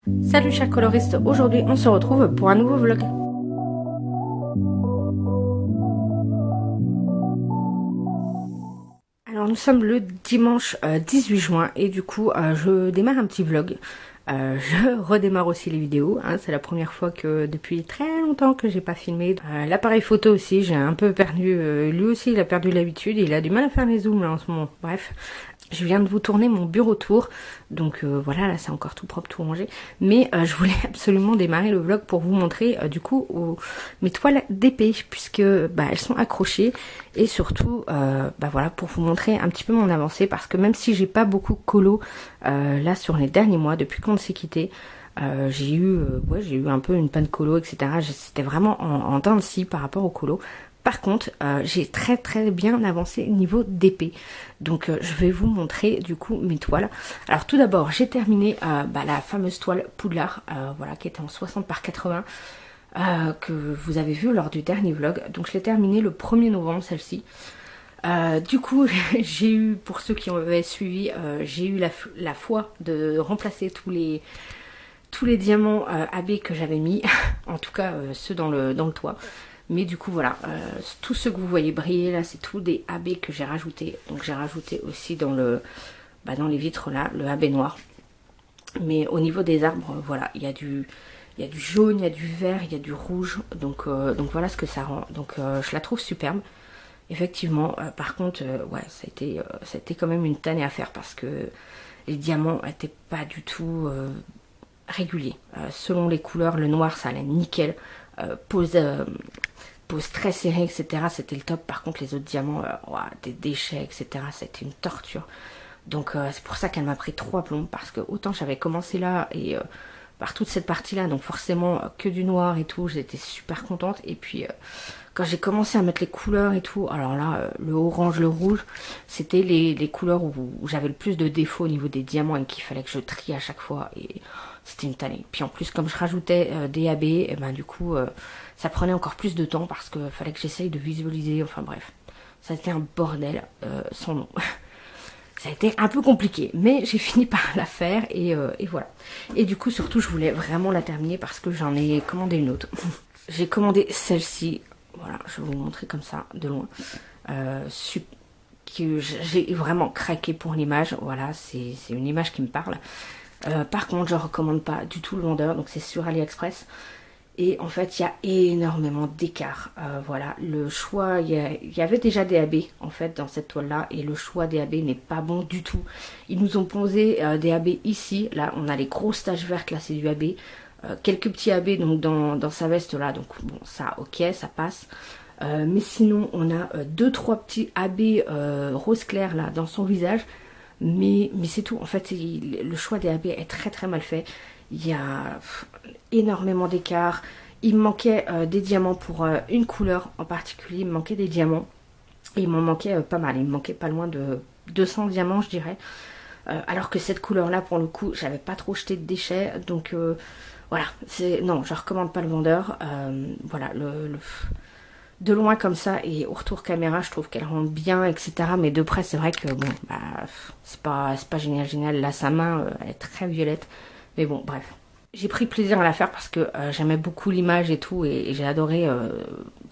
Salut chers coloristes, aujourd'hui on se retrouve pour un nouveau vlog. Alors nous sommes le dimanche 18 juin et du coup je démarre un petit vlog. Je redémarre aussi les vidéos, hein, c'est la première fois que depuis très longtemps que j'ai pas filmé. L'appareil photo aussi, j'ai un peu perdu, lui aussi il a perdu l'habitude, il a du mal à faire les zooms là en ce moment, bref. Je viens de vous tourner mon bureau tour, donc voilà, là c'est encore tout propre, tout rangé. Mais je voulais absolument démarrer le vlog pour vous montrer du coup mes toiles d'épée, puisque elles sont accrochées. Et surtout, voilà, pour vous montrer un petit peu mon avancée, parce que même si j'ai pas beaucoup colo là sur les derniers mois, depuis qu'on s'est quitté, j'ai eu un peu une panne colo, etc. C'était vraiment en dents de scie par rapport au colo. Par contre, j'ai très bien avancé niveau d'épée. Donc je vais vous montrer du coup mes toiles. Alors tout d'abord, j'ai terminé la fameuse toile Poudlard, voilà, qui était en 60 par 80, que vous avez vu lors du dernier vlog. Donc je l'ai terminée le 1er novembre, celle-ci. Du coup, j'ai eu, pour ceux qui avaient suivi, j'ai eu la foi de remplacer tous les diamants AB que j'avais mis, en tout cas ceux dans le toit. Mais du coup voilà, tout ce que vous voyez briller là, c'est tout des AB que j'ai rajouté. Donc j'ai rajouté aussi dans dans les vitres là, le AB noir. Mais au niveau des arbres, voilà, il y a du jaune, il y a du vert, il y a du rouge. Donc voilà ce que ça rend. Donc je la trouve superbe. Effectivement, par contre, ouais, ça a été quand même une tannée à faire parce que les diamants n'étaient pas du tout réguliers. Selon les couleurs, le noir ça allait nickel. Pose très serrée, etc. C'était le top. Par contre, les autres diamants, des déchets, etc. C'était une torture. Donc, c'est pour ça qu'elle m'a pris 3 plombs. Parce que autant j'avais commencé là et par toute cette partie-là, donc forcément que du noir et tout, j'étais super contente. Et puis, quand j'ai commencé à mettre les couleurs et tout, alors là, le orange, le rouge, c'était les couleurs où j'avais le plus de défauts au niveau des diamants et qu'il fallait que je trie à chaque fois. Et c'était une tannée. Puis en plus, comme je rajoutais des AB, et du coup, ça prenait encore plus de temps parce qu'il fallait que j'essaye de visualiser. Enfin bref, ça a été un bordel sans nom. Ça a été un peu compliqué, mais j'ai fini par la faire et voilà. Et du coup, surtout, je voulais vraiment la terminer parce que j'en ai commandé une autre. J'ai commandé celle-ci. Voilà, je vais vous montrer comme ça, de loin. J'ai vraiment craqué pour l'image. Voilà, c'est une image qui me parle. Par contre, je ne recommande pas du tout le vendeur, donc c'est sur AliExpress. Et en fait, il y a énormément d'écart. Voilà, le choix, il y avait déjà des AB en fait dans cette toile-là, et le choix des AB n'est pas bon du tout. Ils nous ont posé des AB ici. Là, on a les grosses taches vertes, là c'est du AB. Quelques petits AB donc dans sa veste là, donc bon, ça ok, ça passe. Mais sinon, on a 2-3 petits AB rose clair là dans son visage. Mais c'est tout. En fait, le choix des AB est très mal fait. Il y a énormément d'écart. Il me manquait des diamants pour une couleur en particulier. Il me manquait des diamants. Et il m'en manquait pas mal. Il me manquait pas loin de 200 diamants, je dirais. Alors que cette couleur-là, pour le coup, j'avais pas trop jeté de déchets. Donc voilà. Non, je recommande pas le vendeur. Voilà, de loin comme ça et au retour caméra je trouve qu'elle rend bien, etc. Mais de près c'est vrai que bon, c'est pas génial. Là sa main elle est très violette, mais bon bref, j'ai pris plaisir à la faire parce que j'aimais beaucoup l'image et tout, et j'ai adoré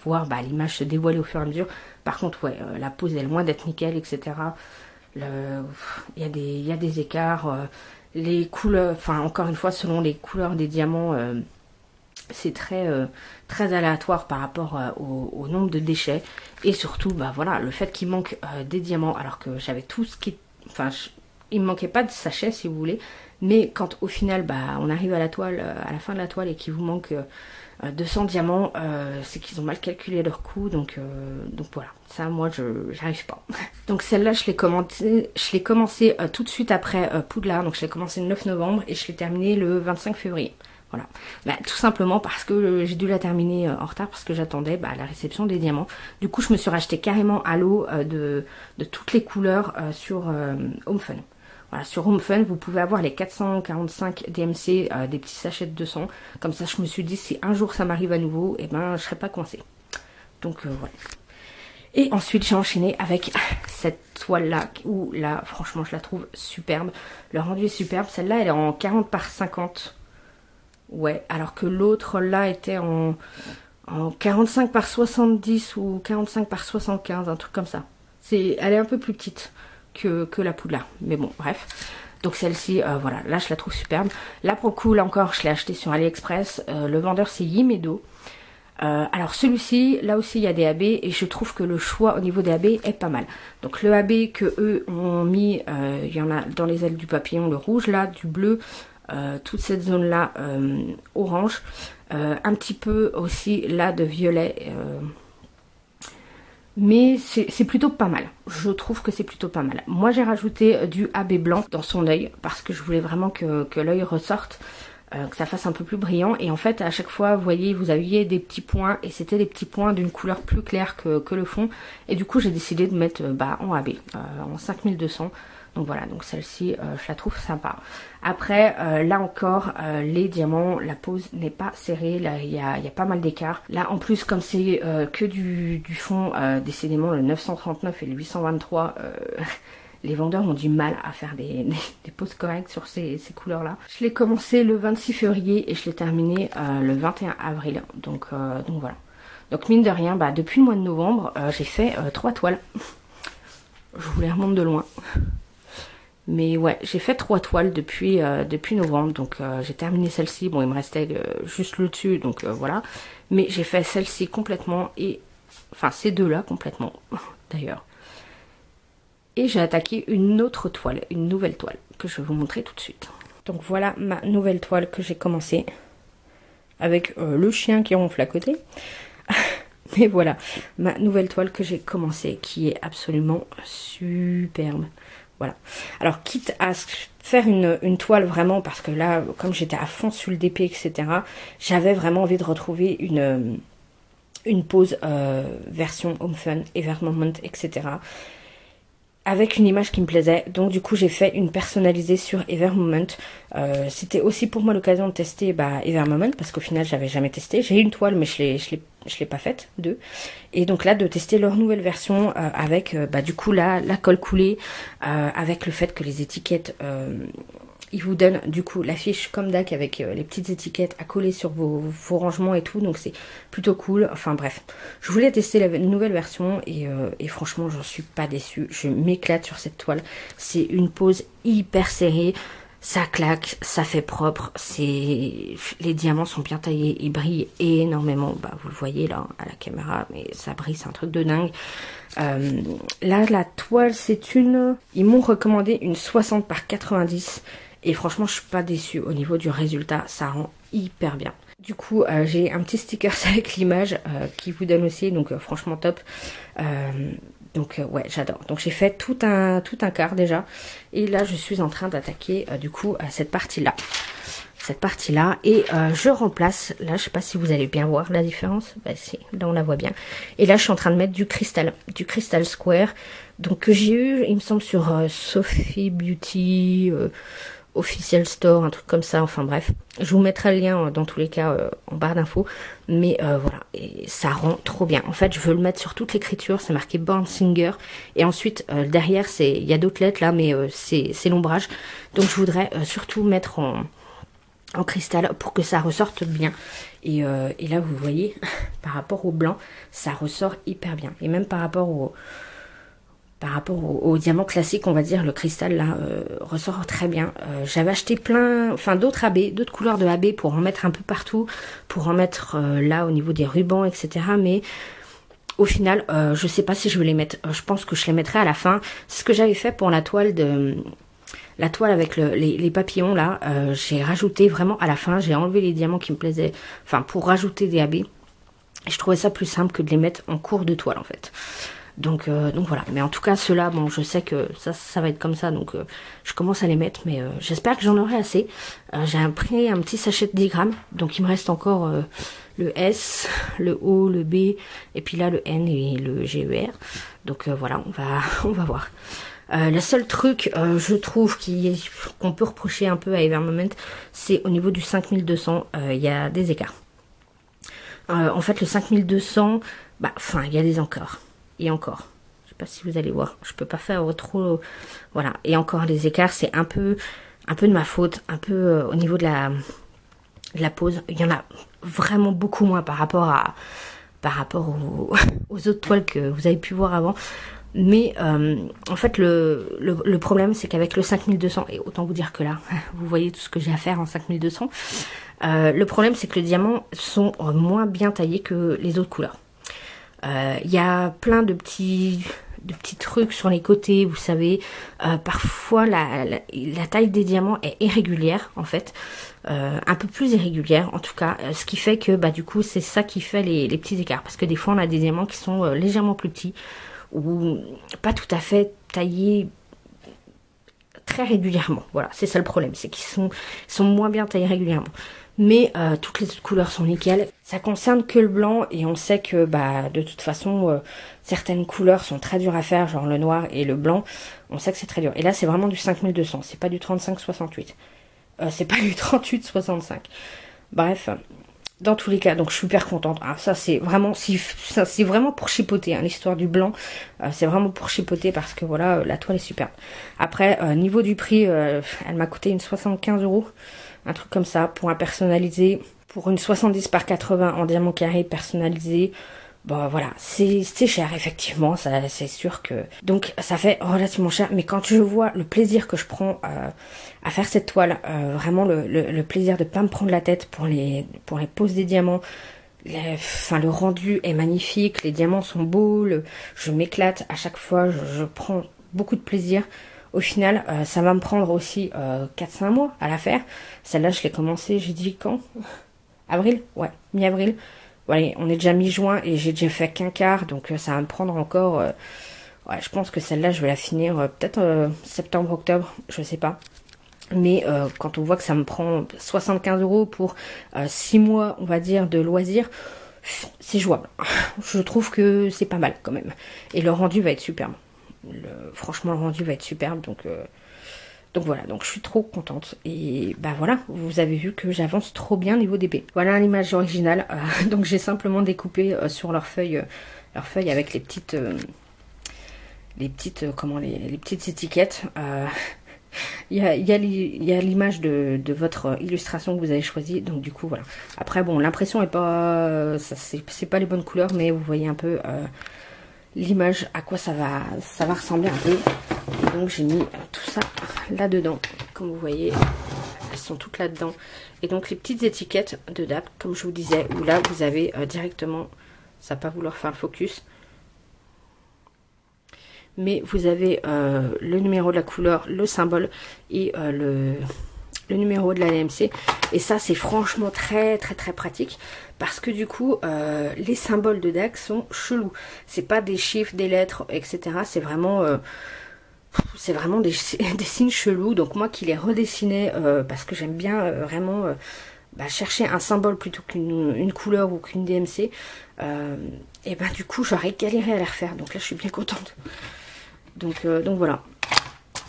voir l'image se dévoiler au fur et à mesure. Par contre ouais, la pose est loin d'être nickel, etc. Il y a des écarts, les couleurs, enfin encore une fois selon les couleurs des diamants, c'est très aléatoire par rapport au nombre de déchets. Et surtout, voilà, le fait qu'il manque des diamants, alors que j'avais tout ce qui... Enfin, il me manquait pas de sachet, si vous voulez. Mais quand au final, on arrive à la toile, à la fin de la toile, et qu'il vous manque 200 diamants, c'est qu'ils ont mal calculé leur coût. Donc voilà, ça, moi, j'arrive pas. Donc celle-là, je l'ai commencé tout de suite après Poudlard. Donc je l'ai commencé le 9 novembre et je l'ai terminé le 25 février. Voilà, tout simplement parce que j'ai dû la terminer en retard parce que j'attendais la réception des diamants. Du coup, je me suis racheté carrément à l'eau de toutes les couleurs sur HomeFun. Voilà, sur HomeFun, vous pouvez avoir les 445 DMC, des petits sachets de 200. Comme ça, je me suis dit, si un jour ça m'arrive à nouveau, je serai pas coincée. Donc voilà. Et ensuite, j'ai enchaîné avec cette toile-là, où là, franchement, je la trouve superbe. Le rendu est superbe. Celle-là, elle est en 40 par 50. Ouais, alors que l'autre là était en 45 par 70 ou 45 par 75, un truc comme ça. Elle est un peu plus petite que la Poudlard. Mais bon, bref. Donc celle-ci, voilà, là je la trouve superbe. Là pour le coup, là encore, je l'ai acheté sur AliExpress. Le vendeur c'est Yimedo. Alors celui-ci, là aussi il y a des AB et je trouve que le choix au niveau des AB est pas mal. Donc le AB que eux ont mis, il y en a dans les ailes du papillon, le rouge là, du bleu, toute cette zone là orange, un petit peu aussi là de violet. Mais c'est plutôt pas mal. Je trouve que c'est plutôt pas mal. Moi j'ai rajouté du AB blanc dans son œil parce que je voulais vraiment que l'œil ressorte. Que ça fasse un peu plus brillant, et en fait à chaque fois vous voyez vous aviez des petits points et c'était des petits points d'une couleur plus claire que le fond, et du coup j'ai décidé de mettre en AB en 5200. Donc voilà, donc celle-ci je la trouve sympa. Après là encore les diamants, la pose n'est pas serrée, là il y a pas mal d'écart. Là en plus comme c'est que du fond, décidément le 939 et le 823 les vendeurs ont du mal à faire des poses correctes sur ces couleurs-là. Je l'ai commencé le 26 février et je l'ai terminé le 21 avril. Donc voilà. Donc mine de rien, depuis le mois de novembre, j'ai fait 3 toiles. Je vous les remonte de loin. Mais ouais, j'ai fait 3 toiles depuis novembre. Donc j'ai terminé celle-ci. Bon, il me restait juste le dessus, donc voilà. Mais j'ai fait celle-ci complètement et... Enfin, ces deux-là complètement, d'ailleurs. Et j'ai attaqué une autre toile, une nouvelle toile, que je vais vous montrer tout de suite. Donc voilà ma nouvelle toile que j'ai commencée, avec le chien qui ronfle à côté. Mais voilà, ma nouvelle toile que j'ai commencée, qui est absolument superbe. Voilà. Alors quitte à faire une toile vraiment, parce que là, comme j'étais à fond sur le DP, etc., j'avais vraiment envie de retrouver une pose version Home Fun, Evermoment, etc., avec une image qui me plaisait. Donc du coup j'ai fait une personnalisée sur Evermoment. C'était aussi pour moi l'occasion de tester Evermoment, parce qu'au final j'avais jamais testé. J'ai une toile mais je l'ai pas faite, deux. Et donc là de tester leur nouvelle version avec du coup la colle coulée, avec le fait que les étiquettes... ils vous donnent du coup la fiche comme DAC avec les petites étiquettes à coller sur vos rangements et tout, donc c'est plutôt cool. Enfin bref, je voulais tester la nouvelle version et franchement j'en suis pas déçue. Je m'éclate sur cette toile. C'est une pose hyper serrée, ça claque, ça fait propre, les diamants sont bien taillés, ils brillent énormément. Vous le voyez là à la caméra, mais ça brille, c'est un truc de dingue. Là la toile ils m'ont recommandé une 60 par 90. Et franchement, je suis pas déçue au niveau du résultat, ça rend hyper bien. Du coup, j'ai un petit sticker avec l'image qui vous donne aussi, donc franchement top. Donc ouais, j'adore. Donc j'ai fait tout un quart déjà. Et là, je suis en train d'attaquer du coup cette partie-là. Et je remplace, là je sais pas si vous allez bien voir la différence, si, là on la voit bien, et là je suis en train de mettre du cristal square, donc que j'ai eu il me semble sur Sophie Beauty, Official Store, un truc comme ça, enfin bref, je vous mettrai le lien dans tous les cas en barre d'infos, mais voilà, et ça rend trop bien. En fait je veux le mettre sur toute l'écriture, c'est marqué Born Singer, et ensuite derrière il y a d'autres lettres là, mais c'est l'ombrage, donc je voudrais surtout mettre en cristal pour que ça ressorte bien. Et là vous voyez par rapport au blanc ça ressort hyper bien, et même par rapport au diamant classique, on va dire, le cristal là ressort très bien. J'avais acheté d'autres AB, d'autres couleurs de AB pour en mettre un peu partout, pour en mettre là au niveau des rubans, etc. Mais au final je sais pas si je vais les mettre, je pense que je les mettrai à la fin. C'est ce que j'avais fait pour la toile avec les papillons là, j'ai rajouté vraiment à la fin, j'ai enlevé les diamants qui me plaisaient, enfin pour rajouter des AB. Et je trouvais ça plus simple que de les mettre en cours de toile en fait. Donc voilà, mais en tout cas ceux-là, bon je sais que ça va être comme ça, donc je commence à les mettre, mais j'espère que j'en aurai assez. J'ai pris un petit sachet de 10 grammes, donc il me reste encore le S, le O, le B, et puis là le N et le GER. Donc voilà, on va voir. Le seul truc, je trouve, qu'on peut reprocher un peu à Evermoment, c'est au niveau du 5200, il y a des écarts. En fait, le 5200, il y a des encores. Et encore, je sais pas si vous allez voir, je peux pas faire trop, voilà. Et encore les écarts, c'est un peu de ma faute, un peu au niveau de la pose. Il y en a vraiment beaucoup moins par rapport aux autres toiles que vous avez pu voir avant. Mais en fait le problème c'est qu'avec le 5200, et autant vous dire que là vous voyez tout ce que j'ai à faire en 5200, le problème c'est que les diamants sont moins bien taillés que les autres couleurs. Il y a plein de petits trucs sur les côtés, vous savez. Parfois la taille des diamants est irrégulière en fait, un peu plus irrégulière en tout cas, ce qui fait que bah du coup c'est ça qui fait les petits écarts, parce que des fois on a des diamants qui sont légèrement plus petits ou pas tout à fait taillés très régulièrement. Voilà, c'est ça le problème, c'est qu'ils sont moins bien taillés régulièrement. Mais toutes les autres couleurs sont nickel. Ça concerne que le blanc, et on sait que bah de toute façon certaines couleurs sont très dures à faire, genre le noir et le blanc. On sait que c'est très dur. Et là c'est vraiment du 5200, c'est pas du 35-68. C'est pas du 38-65. Bref, dans tous les cas, donc je suis hyper contente. Ah, ça c'est vraiment, c'est vraiment pour chipoter, hein, l'histoire du blanc. C'est vraiment pour chipoter parce que voilà, la toile est superbe. Après, niveau du prix, elle m'a coûté une 75 €. Un truc comme ça, pour un personnalisé, pour une 70 par 80 en diamant carré personnalisé. Bon voilà, c'est cher effectivement, ça c'est sûr que... Donc ça fait relativement cher, mais quand je vois le plaisir que je prends à faire cette toile, vraiment le plaisir de pas me prendre la tête pour les poses des diamants, le rendu est magnifique, les diamants sont beaux, je m'éclate à chaque fois, je prends beaucoup de plaisir. Au final, ça va me prendre aussi 4-5 mois à la faire. Celle-là, je l'ai commencé, j'ai dit quand? Avril? Ouais, mi-avril. Voilà, on est déjà mi-juin et j'ai déjà fait qu'un quart, donc ça va me prendre encore... ouais, je pense que celle-là, je vais la finir peut-être septembre-octobre, je sais pas. Mais quand on voit que ça me prend 75 € pour 6 mois, on va dire, de loisirs, c'est jouable. Je trouve que c'est pas mal quand même. Et le rendu va être superbe. Franchement, le rendu va être superbe, donc voilà, donc je suis trop contente. Et bah voilà, vous avez vu que j'avance trop bien niveau d'épée. Voilà l'image originale. Donc j'ai simplement découpé sur leur feuille avec les petites étiquettes. Il y a l'image de votre illustration que vous avez choisie, donc du coup voilà. Après bon, l'impression est pas, c'est pas les bonnes couleurs, mais vous voyez un peu l'image, à quoi ça va ressembler un peu. Et donc j'ai mis tout ça là-dedans, comme vous voyez, elles sont toutes là-dedans. Et donc les petites étiquettes de date, comme je vous disais, où là vous avez directement, ça va pas vouloir faire le focus, mais vous avez le numéro de la couleur, le symbole et le numéro de la LMC. Et ça c'est franchement très pratique, parce que du coup les symboles de DAC sont chelous. C'est pas des chiffres, des lettres, etc. C'est vraiment des signes chelous. Donc moi qui les redessinais, parce que j'aime bien vraiment chercher un symbole plutôt qu'une couleur ou qu'une DMC, et ben du coup j'aurais galéré à les refaire. Donc là je suis bien contente. Donc voilà,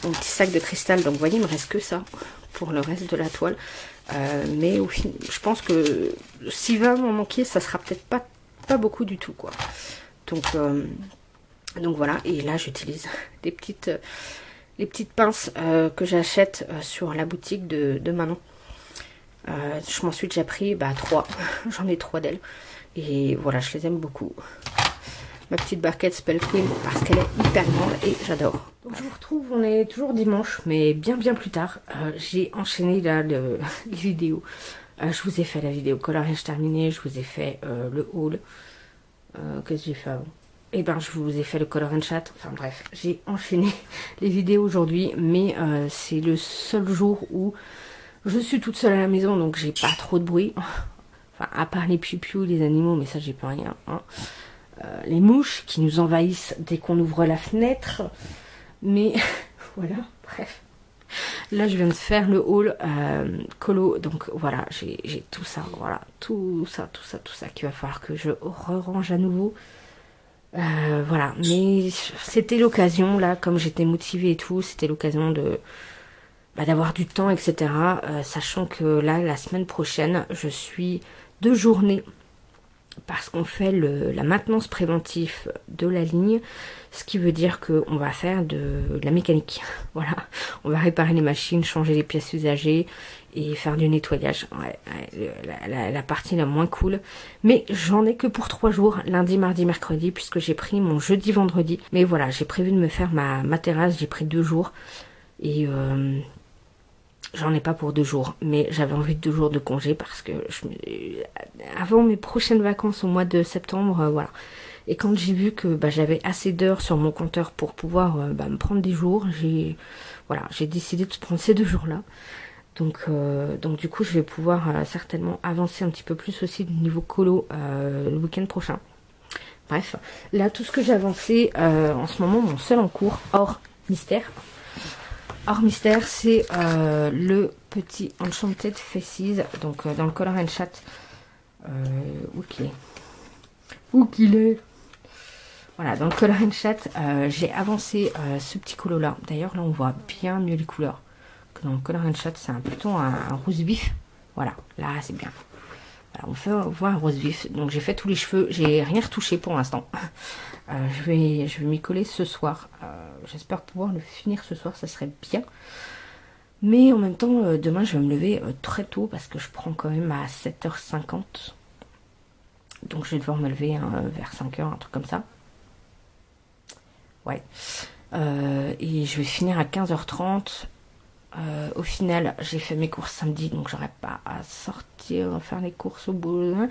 mon petit sac de cristal. Donc vous voyez, il me reste que ça pour le reste de la toile. Mais au final, je pense que s'il va m'en manquer, ça sera peut-être pas beaucoup du tout, quoi. Donc voilà. Et là j'utilise les petites pinces que j'achète sur la boutique de Manon. Je m'en suis déjà pris 3. J'en ai 3 d'elles. Et voilà, je les aime beaucoup. Ma petite barquette Spell Queen, parce qu'elle est hyper grande et j'adore. Donc je vous retrouve, on est toujours dimanche, mais bien plus tard. J'ai enchaîné là les vidéos. Je vous ai fait la vidéo coloriage terminée, je vous ai fait le haul. Qu'est-ce que j'ai fait avant? Et ben je vous ai fait le color and chat. Enfin bref, j'ai enchaîné les vidéos aujourd'hui, mais c'est le seul jour où je suis toute seule à la maison, donc j'ai pas trop de bruit. Enfin, à part les piou-piou, les animaux, mais ça j'ai pas rien, hein. Les mouches qui nous envahissent dès qu'on ouvre la fenêtre. Mais voilà, bref. Là je viens de faire le haul colo. Donc voilà, j'ai tout ça. Voilà, tout ça qu'il va falloir que je re-range à nouveau. Voilà, mais c'était l'occasion là, comme j'étais motivée et tout, c'était l'occasion de d'avoir du temps, etc. Sachant que là, la semaine prochaine, je suis 2 journées parce qu'on fait la maintenance préventive de la ligne, ce qui veut dire qu'on va faire de la mécanique. Voilà, on va réparer les machines, changer les pièces usagées et faire du nettoyage. Ouais, la partie la moins cool. Mais j'en ai que pour 3 jours, lundi, mardi, mercredi, puisque j'ai pris mon jeudi, vendredi. Mais voilà, j'ai prévu de me faire ma terrasse, j'ai pris 2 jours. Et j'en ai pas pour 2 jours, mais j'avais envie de 2 jours de congé parce que avant mes prochaines vacances au mois de septembre, voilà. Et quand j'ai vu que j'avais assez d'heures sur mon compteur pour pouvoir me prendre des jours, j'ai décidé de prendre ces 2 jours-là. Donc du coup, je vais pouvoir certainement avancer un petit peu plus aussi du niveau colo le week-end prochain. Bref, là tout ce que j'ai avancé en ce moment, mon seul en cours, hors mystère, c'est le petit Enchanted Faces, donc dans le Color and Chat. Où qu'il est Voilà, dans le Color and Chat, j'ai avancé ce petit colo là. D'ailleurs, là, on voit bien mieux les couleurs que dans le Color and Chat. C'est plutôt un rose vif. Voilà, là, c'est bien. Voilà, on voit un rose vif. Donc, j'ai fait tous les cheveux. J'ai rien retouché pour l'instant. Je vais m'y coller ce soir. J'espère pouvoir le finir ce soir, ça serait bien. Mais en même temps, demain, je vais me lever très tôt parce que je prends quand même à 7h50. Donc, je vais devoir me lever vers 5h, un truc comme ça. Ouais. Et je vais finir à 15h30. Au final, j'ai fait mes courses samedi, donc j'aurai pas à sortir faire les courses au boulot.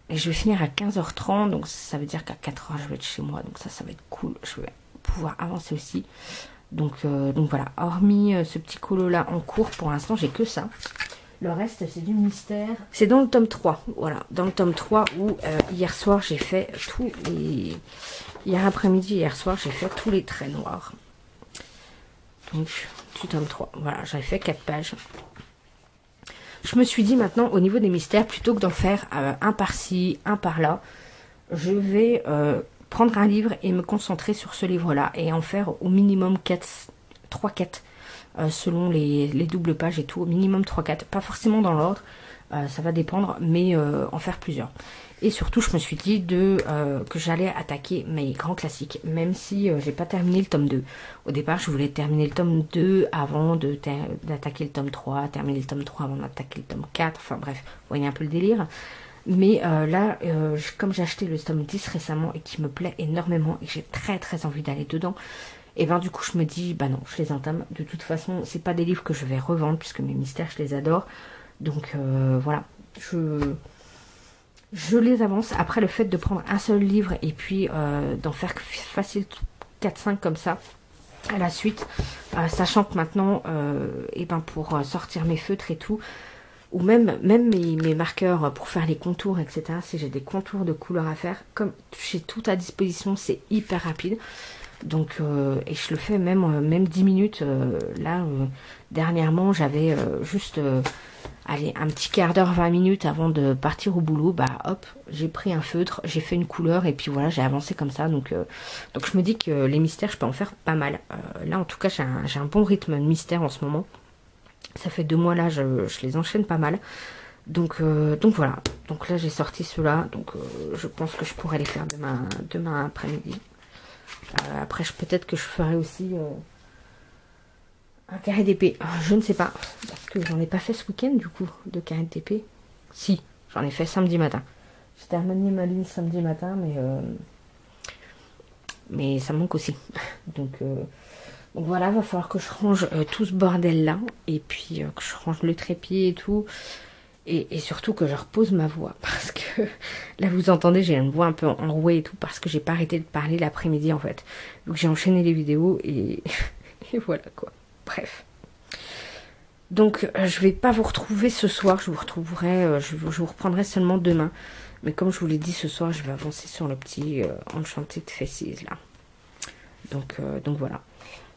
Et je vais finir à 15h30, donc ça veut dire qu'à 4h, je vais être chez moi. Donc ça va être cool. Je vais pouvoir avancer aussi. Donc voilà. Hormis ce petit colo là en cours, pour l'instant, j'ai que ça. Le reste, c'est du mystère. C'est dans le tome 3. Voilà. Dans le tome 3 où hier soir, j'ai fait tous les... Hier après-midi, hier soir, j'ai fait tous les traits noirs. Donc, du tome 3. Voilà, j'avais fait 4 pages. Je me suis dit maintenant, au niveau des mystères, plutôt que d'en faire un par-ci, un par-là, je vais prendre un livre et me concentrer sur ce livre-là et en faire au minimum 3-4 selon les doubles pages et tout, au minimum 3-4, pas forcément dans l'ordre, ça va dépendre, mais en faire plusieurs. Et surtout, je me suis dit que j'allais attaquer mes grands classiques, même si j'ai pas terminé le tome 2. Au départ, je voulais terminer le tome 2 avant d'attaquer le tome 3, terminer le tome 3 avant d'attaquer le tome 4, enfin bref, vous voyez un peu le délire. Mais là, comme j'ai acheté le tome 10 récemment et qui me plaît énormément et que j'ai très très envie d'aller dedans, et ben du coup je me dis, bah non, je les entame. De toute façon, c'est pas des livres que je vais revendre puisque mes mystères, je les adore. Donc voilà, je les avance. Après, le fait de prendre un seul livre et puis d'en faire facile 4-5 comme ça à la suite, sachant que maintenant, et ben pour sortir mes feutres et tout, ou même mes marqueurs pour faire les contours, etc. Si j'ai des contours de couleurs à faire, comme j'ai tout à disposition, c'est hyper rapide. Donc, et je le fais même 10 minutes. Là, dernièrement, j'avais juste... allez, un petit quart d'heure, 20 minutes avant de partir au boulot, bah hop, j'ai pris un feutre, j'ai fait une couleur et puis voilà, j'ai avancé comme ça. Donc je me dis que les mystères, je peux en faire pas mal. Là, en tout cas, j'ai un bon rythme de mystère en ce moment. Ça fait 2 mois là, je les enchaîne pas mal. Donc voilà. Donc là, j'ai sorti ceux-là. Donc je pense que je pourrais les faire demain après-midi. Après, peut-être que je ferai aussi... un carré d'épée, je ne sais pas, parce que j'en ai pas fait ce week-end du coup, de carré d'épée. Si, j'en ai fait samedi matin. J'ai terminé ma ligne samedi matin, mais ça manque aussi. Donc voilà, va falloir que je range tout ce bordel-là, et puis que je range le trépied et tout, et surtout que je repose ma voix, parce que là vous entendez, j'ai une voix un peu enrouée et tout, parce que j'ai pas arrêté de parler l'après-midi en fait. Donc j'ai enchaîné les vidéos, et voilà quoi. Bref. Donc je vais pas vous retrouver ce soir, je vous retrouverai, je vous reprendrai seulement demain. Mais comme je vous l'ai dit, ce soir je vais avancer sur le petit Enchanted Faces là. Donc voilà.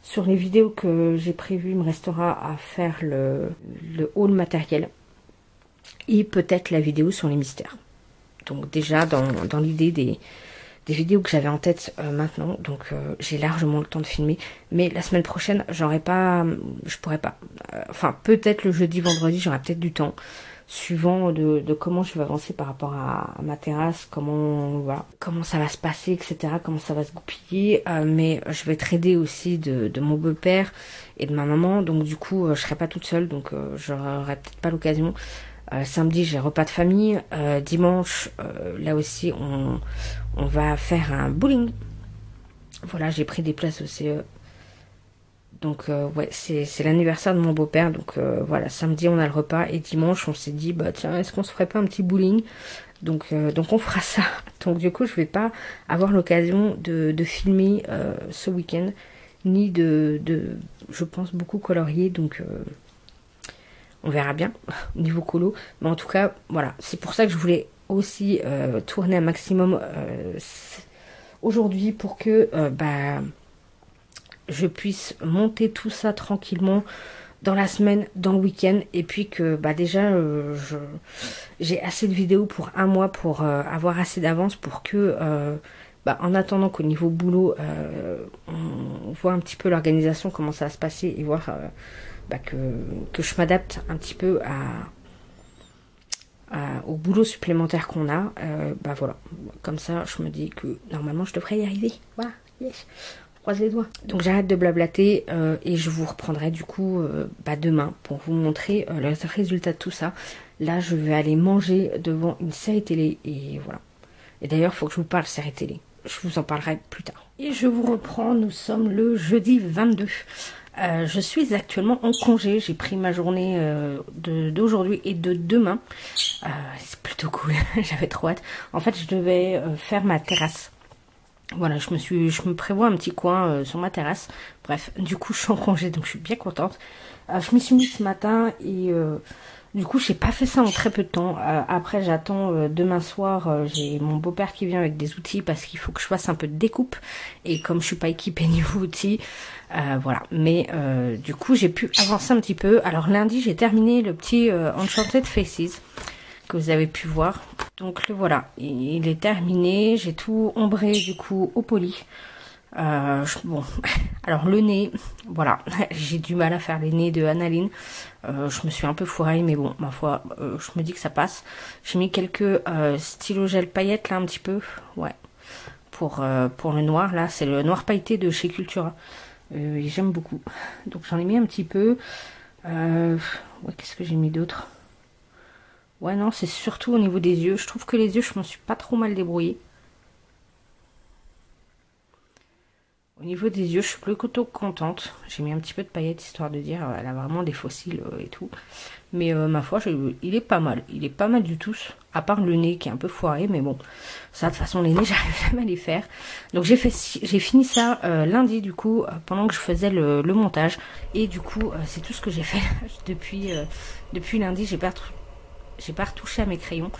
Sur les vidéos que j'ai prévues, il me restera à faire le haul matériel. Et peut-être la vidéo sur les mystères. Donc déjà dans l'idée des vidéos que j'avais en tête maintenant, donc j'ai largement le temps de filmer, mais la semaine prochaine je pourrais pas, enfin peut-être le jeudi vendredi j'aurai peut-être du temps, suivant de comment je vais avancer par rapport à ma terrasse, voilà, comment ça va se passer, etc., comment ça va se goupiller. Mais je vais être aidée aussi de mon beau-père et de ma maman, donc du coup je serai pas toute seule, donc j'aurai peut-être pas l'occasion. Samedi j'ai repas de famille, dimanche là aussi on va faire un bowling. Voilà, j'ai pris des places au CE. Donc ouais, c'est l'anniversaire de mon beau-père, donc voilà, samedi on a le repas et dimanche on s'est dit bah tiens, est-ce qu'on se ferait pas un petit bowling, donc on fera ça. Donc du coup je vais pas avoir l'occasion de filmer ce week-end, ni de je pense beaucoup colorier, donc on verra bien au niveau colo, mais en tout cas voilà, c'est pour ça que je voulais aussi tourner un maximum aujourd'hui pour que je puisse monter tout ça tranquillement dans la semaine, dans le week-end, et puis que déjà j'ai assez de vidéos pour un mois pour avoir assez d'avance pour que en attendant qu'au niveau boulot on voit un petit peu l'organisation, comment ça va se passer, et voir que je m'adapte un petit peu au boulot supplémentaire qu'on a. Voilà, comme ça je me dis que normalement je devrais y arriver. Voilà, yes, croise les doigts. Donc j'arrête de blablater et je vous reprendrai du coup demain pour vous montrer le résultat de tout ça. Là je vais aller manger devant une série télé et voilà. Et d'ailleurs il faut que je vous parle série télé, je vous en parlerai plus tard. Et je vous reprends, nous sommes le jeudi 22. Je suis actuellement en congé, j'ai pris ma journée d'aujourd'hui et de demain. C'est plutôt cool, j'avais trop hâte. En fait je devais faire ma terrasse. Voilà, je me prévois un petit coin sur ma terrasse. Bref, du coup je suis en congé, donc je suis bien contente. Je m'y suis mise ce matin et du coup j'ai pas fait ça en très peu de temps. Après j'attends demain soir, j'ai mon beau-père qui vient avec des outils parce qu'il faut que je fasse un peu de découpe. Et comme je suis pas équipée niveau outils, voilà. Mais du coup j'ai pu avancer un petit peu. Alors lundi j'ai terminé le petit Enchanted Faces que vous avez pu voir. Donc le voilà, il est terminé, j'ai tout ombré du coup au poli. Bon, alors le nez, voilà, j'ai du mal à faire les nez de Annaline. Je me suis un peu foirée, mais bon, ma foi, je me dis que ça passe. J'ai mis quelques stylo gel paillettes là un petit peu, ouais, pour le noir là, c'est le noir pailleté de chez Cultura. J'aime beaucoup, donc j'en ai mis un petit peu. Ouais, qu'est-ce que j'ai mis d'autre? Ouais, non, c'est surtout au niveau des yeux. Je trouve que les yeux, je m'en suis pas trop mal débrouillée. Au niveau des yeux, je suis plutôt contente. J'ai mis un petit peu de paillettes, histoire de dire, elle a vraiment des fossiles et tout. Mais ma foi, il est pas mal. Il est pas mal du tout, à part le nez qui est un peu foiré. Mais bon, ça, de toute façon, les nez, j'arrive jamais à les faire. Donc j'ai fini ça lundi, du coup, pendant que je faisais le montage. Et du coup, c'est tout ce que j'ai fait depuis lundi. J'ai pas retouché à mes crayons.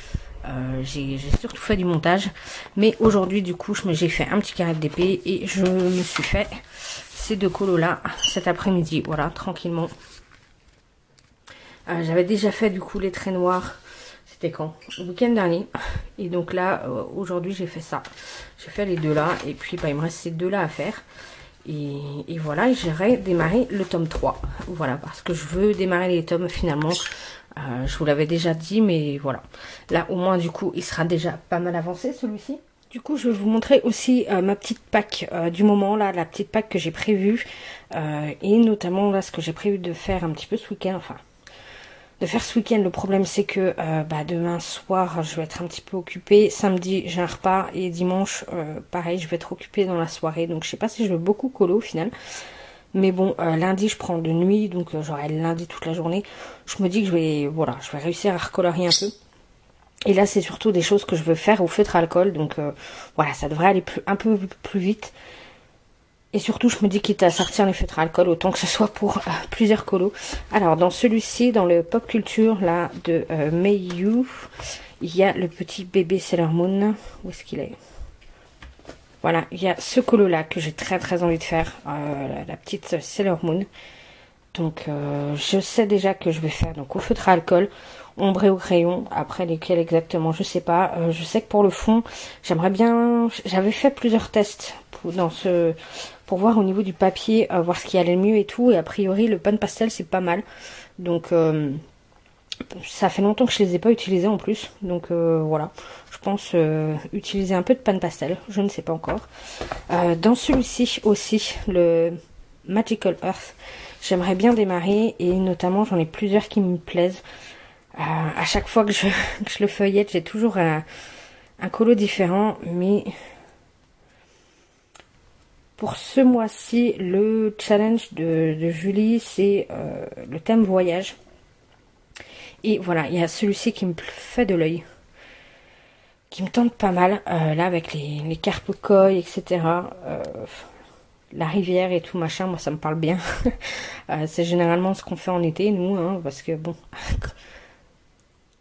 J'ai surtout fait du montage. Mais aujourd'hui, du coup, j'ai fait un petit carré d'épée et je me suis fait ces deux colos là cet après-midi. Voilà, tranquillement. J'avais déjà fait du coup les traits noirs. C'était quand? Le week-end dernier. Et donc là, aujourd'hui, j'ai fait ça. J'ai fait les deux là. Et puis, il me reste ces deux là à faire. Et voilà, j'irai démarrer le tome 3. Voilà, parce que je veux démarrer les tomes finalement. Je vous l'avais déjà dit, mais voilà. Là, au moins, du coup, il sera déjà pas mal avancé, celui-ci. Du coup, je vais vous montrer aussi ma petite pack du moment, là, la petite pack que j'ai prévue. Et notamment, là, ce que j'ai prévu de faire un petit peu ce week-end, enfin, de faire ce week-end. Le problème, c'est que demain soir, je vais être un petit peu occupée. Samedi, j'ai un repas. Et dimanche, pareil, je vais être occupée dans la soirée. Donc, je sais pas si je veux beaucoup colo, au final. Mais bon, lundi, je prends de nuit, donc j'aurai le lundi toute la journée. Je me dis que je vais réussir à recolorier un peu. Et là, c'est surtout des choses que je veux faire au feutre à alcool. Donc voilà, ça devrait aller un peu plus vite. Et surtout, je me dis quitte à sortir les feutres à alcool, autant que ce soit pour plusieurs colos. Alors, dans celui-ci, dans le Pop Culture, là, de Mayu, il y a le petit bébé Sailor Moon. Où est-ce qu'il est ? Voilà, il y a ce colo là que j'ai très très envie de faire, la petite Sailor Moon. Donc je sais déjà que je vais faire donc au feutre à alcool, ombré au crayon. Après lesquels exactement, je sais pas. Je sais que pour le fond, j'aimerais bien. J'avais fait plusieurs tests pour voir au niveau du papier, voir ce qui allait le mieux et tout. Et a priori, le pan pastel c'est pas mal. Donc Ça fait longtemps que je les ai pas utilisés en plus. Donc voilà. Je pense utiliser un peu de pan pastel. Je ne sais pas encore. Dans celui-ci aussi, le Magical Earth, j'aimerais bien démarrer. Et notamment, j'en ai plusieurs qui me plaisent. À chaque fois que je le feuillette, j'ai toujours un colo différent. Mais pour ce mois-ci, le challenge de Julie, c'est le thème voyage. Et voilà, il y a celui-ci qui me fait de l'œil, qui me tente pas mal, là avec les carpes koi, etc. La rivière et tout machin, moi ça me parle bien. C'est généralement ce qu'on fait en été, nous, hein, parce que bon,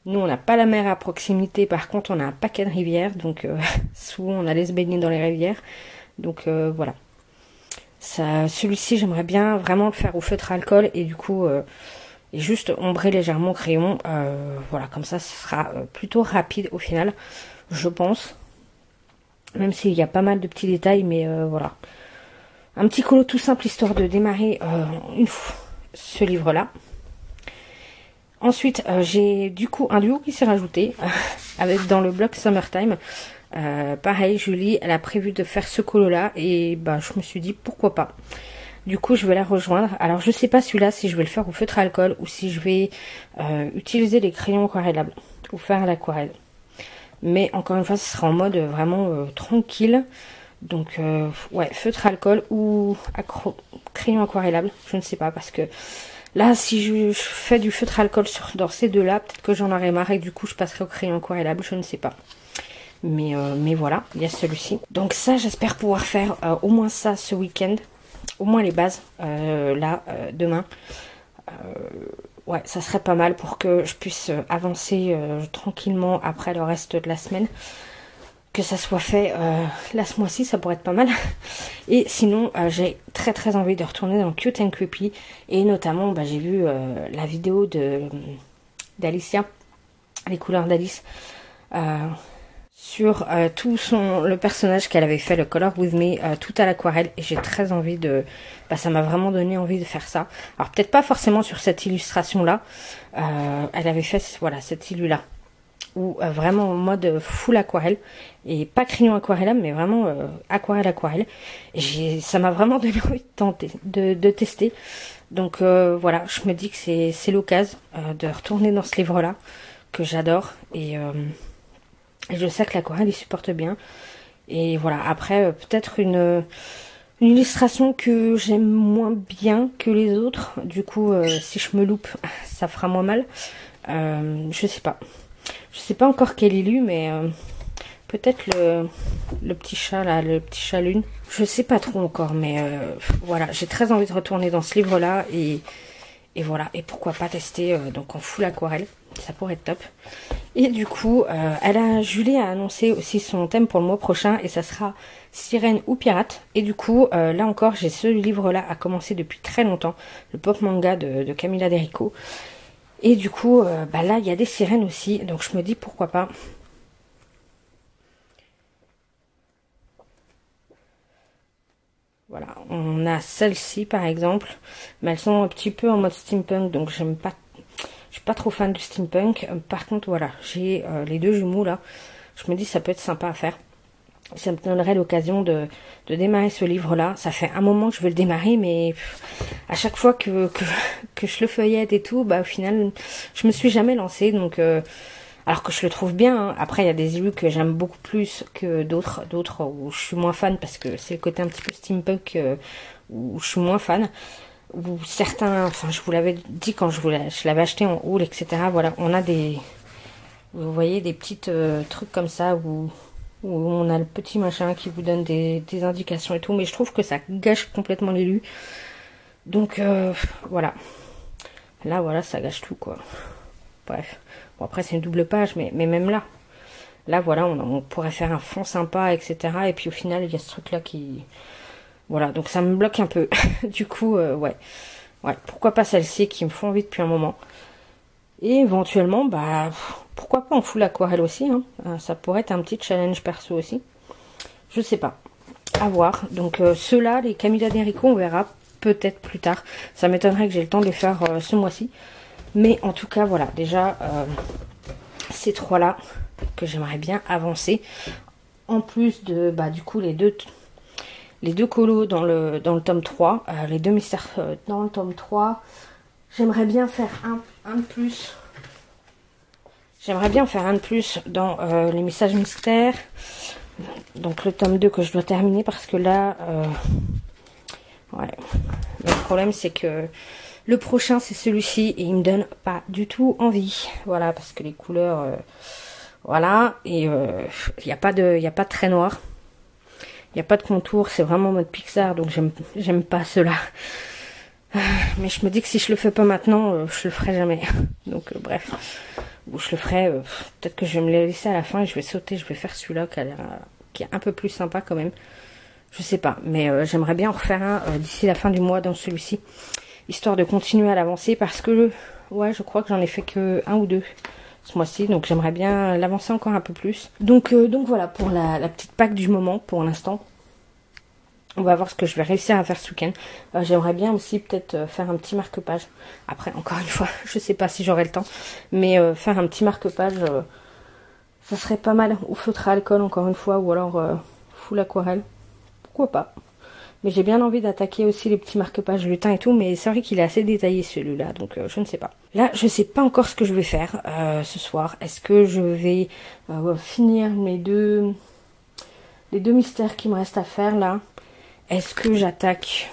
nous on n'a pas la mer à proximité, par contre on a un paquet de rivières, donc souvent on allait se baigner dans les rivières. Donc voilà. Celui-ci j'aimerais bien vraiment le faire au feutre alcool et du coup... et juste ombrer légèrement au crayon, voilà, comme ça ce sera plutôt rapide au final, je pense, même s'il y a pas mal de petits détails, mais voilà, un petit colo tout simple histoire de démarrer une fois ce livre là. Ensuite j'ai du coup un duo qui s'est rajouté avec dans le bloc Summertime. Pareil, Julie elle a prévu de faire ce colo là et bah je me suis dit pourquoi pas. Du coup, je vais la rejoindre. Alors, je sais pas celui-là si je vais le faire au feutre à alcool ou si je vais utiliser les crayons aquarellables ou faire à l'aquarelle. Mais encore une fois, ce sera en mode vraiment tranquille. Donc, ouais, feutre à alcool ou crayon aquarellable. Je ne sais pas parce que là, si je fais du feutre à alcool dans ces deux-là, peut-être que j'en aurai marre et du coup, je passerai au crayon aquarellable. Je ne sais pas. Mais voilà, il y a celui-ci. Donc ça, j'espère pouvoir faire au moins ça ce week-end. Au moins les bases, là, demain. Ouais, ça serait pas mal pour que je puisse avancer tranquillement après le reste de la semaine. Que ça soit fait là ce mois-ci, ça pourrait être pas mal. Et sinon, j'ai très très envie de retourner dans Cute and Creepy. Et notamment, bah, j'ai vu la vidéo d'Alicia, les couleurs d'Alice. Sur tout le personnage qu'elle avait fait, le Color With Me, tout à l'aquarelle, et j'ai très envie de... Bah, ça m'a vraiment donné envie de faire ça. Alors peut-être pas forcément sur cette illustration-là, elle avait fait voilà cette illu-là, ou vraiment en mode full aquarelle, et pas crayon aquarellable, mais vraiment aquarelle. Et ça m'a vraiment donné envie de tenter, de tester. Donc voilà, je me dis que c'est l'occasion de retourner dans ce livre-là, que j'adore, et je sais que l'aquarelle il supporte bien. Et voilà, après peut-être une illustration que j'aime moins bien que les autres. Du coup, si je me loupe, ça fera moins mal. Je sais pas. Je sais pas encore quel illu, mais peut-être le petit chat là, le petit chat lune. Je sais pas trop encore, mais voilà, j'ai très envie de retourner dans ce livre-là et voilà. Et pourquoi pas tester donc en full aquarelle. Ça pourrait être top. Et du coup, Julie a annoncé aussi son thème pour le mois prochain et ça sera sirène ou pirate. Et du coup, là encore, j'ai ce livre-là à commencer depuis très longtemps, le pop manga de Camilla Derico. Et du coup, bah là, il y a des sirènes aussi, donc je me dis pourquoi pas. Voilà, on a celle-ci par exemple, mais elles sont un petit peu en mode steampunk, donc j'aime pas. Je suis pas trop fan du steampunk. Par contre, voilà, j'ai les deux jumeaux là. Je me dis ça peut être sympa à faire. Ça me donnerait l'occasion de démarrer ce livre-là. Ça fait un moment que je veux le démarrer, mais à chaque fois que je le feuillette et tout, bah au final, je me suis jamais lancée. Donc, alors que je le trouve bien. Hein. Après, il y a des élus que j'aime beaucoup plus que d'autres où je suis moins fan parce que c'est le côté un petit peu steampunk où je suis moins fan. Ou certains, enfin je vous l'avais dit quand je l'avais acheté en haul, etc. Voilà, on a vous voyez, des petites trucs comme ça où on a le petit machin qui vous donne des indications et tout, mais je trouve que ça gâche complètement l'élu. Donc voilà, là voilà, ça gâche tout quoi. Bref, bon après c'est une double page, mais même là voilà, on pourrait faire un fond sympa, etc. Et puis au final il y a ce truc là qui... Voilà, donc ça me bloque un peu. Du coup, ouais, pourquoi pas celle-ci qui me font envie depuis un moment. Et éventuellement, bah, pourquoi pas en full aquarelle aussi. Hein. Ça pourrait être un petit challenge perso aussi. Je sais pas. À voir. Donc ceux-là, les Camilla Derico, on verra peut-être plus tard. Ça m'étonnerait que j'ai le temps de les faire ce mois-ci. Mais en tout cas, voilà, déjà, ces trois-là que j'aimerais bien avancer. En plus de, du coup, les deux colos dans le tome 3, les deux mystères dans le tome 3. J'aimerais bien faire un de plus. J'aimerais bien faire un de plus dans les messages mystères. Donc le tome 2 que je dois terminer parce que là, ouais, le problème c'est que le prochain c'est celui-ci et il me donne pas du tout envie. Voilà, parce que les couleurs, voilà, et il n'y a pas de trait noir. Il n'y a pas de contour, c'est vraiment mode Pixar, donc j'aime pas cela. Mais je me dis que si je le fais pas maintenant, je le ferai jamais. Donc bref, ou je le ferai, peut-être que je vais me le laisser à la fin et je vais sauter, je vais faire celui-là qui est un peu plus sympa quand même. Je sais pas, mais j'aimerais bien en refaire un d'ici la fin du mois dans celui-ci, histoire de continuer à l'avancer parce que, ouais, je crois que j'en ai fait que un ou deux ce mois-ci, donc j'aimerais bien l'avancer encore un peu plus. Donc voilà pour la petite pack du moment pour l'instant. On va voir ce que je vais réussir à faire ce week-end. J'aimerais bien aussi peut-être faire un petit marque-page. Après, encore une fois, je sais pas si j'aurai le temps. Mais faire un petit marque-page, ça serait pas mal. Ou feutre à alcool, encore une fois. Ou alors full aquarelle. Pourquoi pas. Mais j'ai bien envie d'attaquer aussi les petits marque-pages lutin et tout. Mais c'est vrai qu'il est assez détaillé celui-là. Donc je ne sais pas. Là, je sais pas encore ce que je vais faire ce soir. Est-ce que je vais finir les deux mystères qui me restent à faire là? Est-ce que j'attaque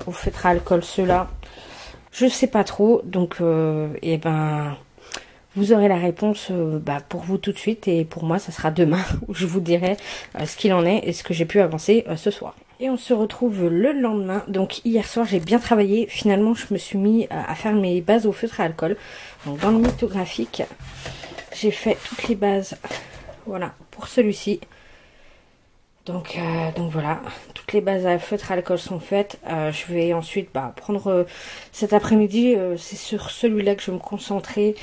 au feutre à alcool ceux-là? Je sais pas trop. Donc, et ben, vous aurez la réponse pour vous tout de suite. Et pour moi, ça sera demain où je vous dirai ce qu'il en est et ce que j'ai pu avancer ce soir. Et on se retrouve le lendemain. Donc, hier soir, j'ai bien travaillé. Finalement, je me suis mis à faire mes bases au feutre à alcool. Donc, dans le mythographique, j'ai fait toutes les bases. Voilà, pour celui-ci. Donc voilà, toutes les bases à feutre à alcool sont faites. Je vais ensuite prendre cet après-midi, c'est sur celui-là que je vais me concentrer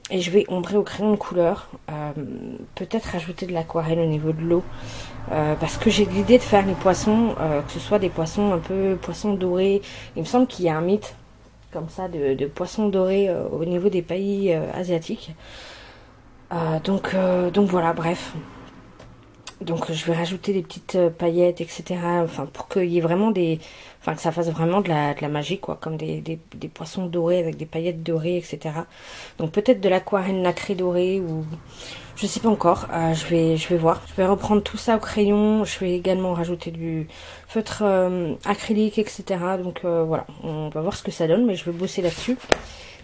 et je vais ombrer au crayon de couleur. Peut-être rajouter de l'aquarelle au niveau de l'eau parce que j'ai l'idée de faire les poissons, que ce soit des poissons un peu poissons dorés. Il me semble qu'il y a un mythe comme ça de poissons dorés au niveau des pays asiatiques. Donc voilà, bref. Donc je vais rajouter des petites paillettes, etc. Enfin pour qu'il y ait vraiment que ça fasse vraiment de la magie, quoi, comme des poissons dorés avec des paillettes dorées, etc. Donc peut-être de l'aquarelle nacrée dorée ou je sais pas encore. Je vais voir. Je vais reprendre tout ça au crayon. Je vais également rajouter du feutre acrylique, etc. Donc voilà, on va voir ce que ça donne, mais je vais bosser là-dessus.